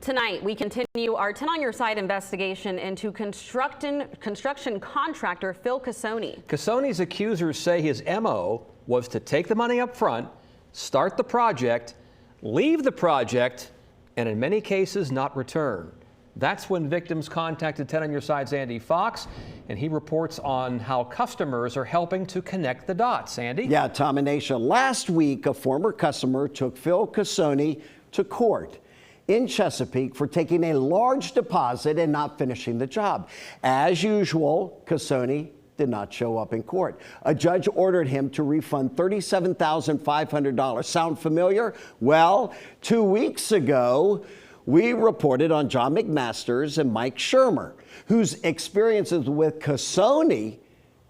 Tonight, we continue our 10 on Your Side investigation into construction contractor Phil Casone. Casone's accusers say his MO was to take the money up front, start the project, leave the project, and in many cases not return. That's when victims contacted 10 on Your Side's Andy Fox, and he reports on how customers are helping to connect the dots. Andy? Yeah, Tom and Aisha, last week a former customer took Phil Casone to court in Chesapeake for taking a large deposit and not finishing the job. As usual, Casone did not show up in court. A judge ordered him to refund $37,500. Sound familiar? Well, 2 weeks ago, we reported on John McMasters and Mike Shermer, whose experiences with Casone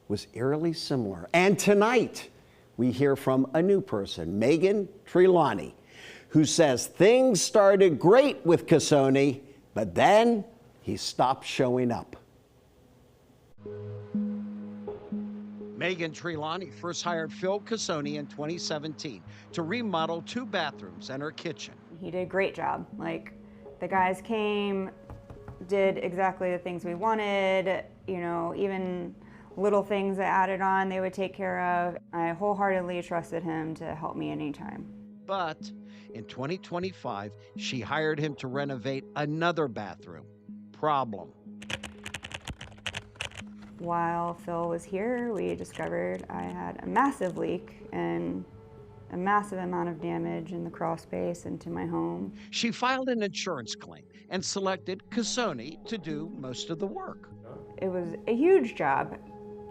was eerily similar. And tonight, we hear from a new person, Megan Trilani, who says things started great with Casone, but then he stopped showing up. Megan Trilani first hired Phil Casone in 2017 to remodel 2 bathrooms and her kitchen. He did a great job. Like, the guys came, did exactly the things we wanted, you know, even little things I added on, they would take care of. I wholeheartedly trusted him to help me anytime. But in 2025, she hired him to renovate another bathroom. Problem. While Phil was here, we discovered I had a massive leak and a massive amount of damage in the crawl space into my home. She filed an insurance claim and selected Casone to do most of the work. It was a huge job.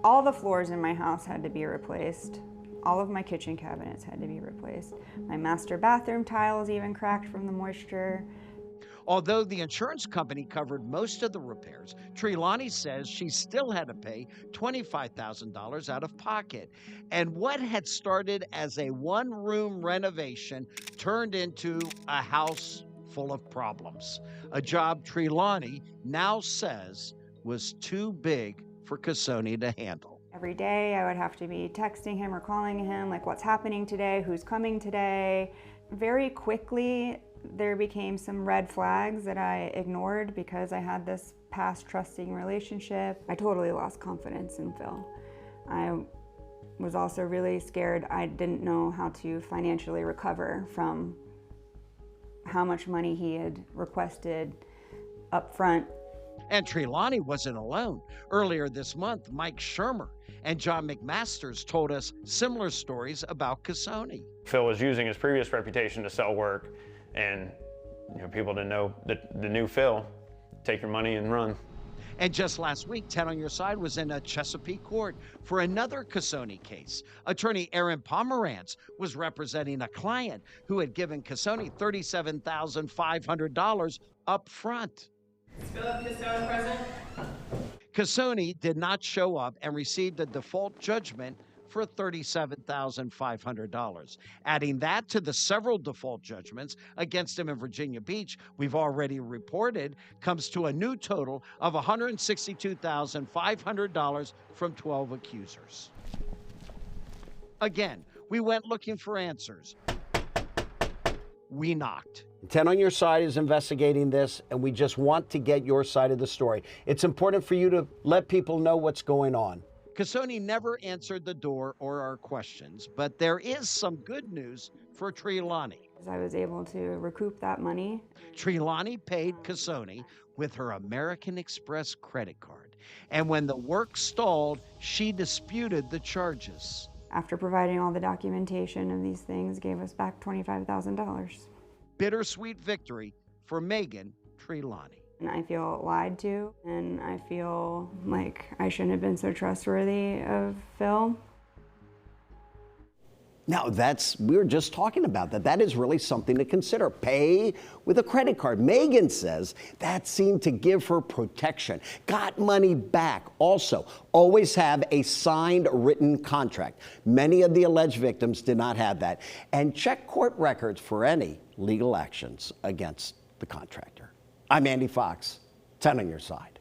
All the floors in my house had to be replaced. All of my kitchen cabinets had to be replaced. My master bathroom tiles even cracked from the moisture. Although the insurance company covered most of the repairs, Trilani says she still had to pay $25,000 out of pocket. And what had started as a one-room renovation turned into a house full of problems. A job Trilani now says was too big for Casone to handle. Every day I would have to be texting him or calling him, like, what's happening today, who's coming today. Very quickly, there became some red flags that I ignored because I had this past trusting relationship. I totally lost confidence in Phil. I was also really scared. I didn't know how to financially recover from how much money he had requested up front. And Trilani wasn't alone. Earlier this month, Mike Shermer and John McMasters told us similar stories about Casone. Phil was using his previous reputation to sell work, and people didn't know that the new Phil, take your money and run. And just last week, 10 on Your Side was in a Chesapeake court for another Casone case. Attorney Aaron Pomerantz was representing a client who had given Casone $37,500 up front. Is Phil Casone present? Casone did not show up and received a default judgment for $37,500. Adding that to the several default judgments against him in Virginia Beach we've already reported comes to a new total of $162,500 from 12 accusers. Again, we went looking for answers. We knocked. 10 on Your Side is investigating this, and we just want to get your side of the story. It's important for you to let people know what's going on. Casone never answered the door or our questions, but there is some good news for Trilani. I was able to recoup that money. Trilani paid Casone with her American Express credit card. And when the work stalled, she disputed the charges. After providing all the documentation of these things, gave us back $25,000. Bittersweet victory for Megan Trilani. And I feel lied to, and I feel like I shouldn't have been so trustworthy of Phil. Now, we were just talking about that. That is really something to consider. Pay with a credit card. Megan says that seemed to give her protection. Got money back. Also, always have a signed written contract. Many of the alleged victims did not have that. And check court records for any legal actions against the contractor. I'm Andy Fox, 10 on Your Side.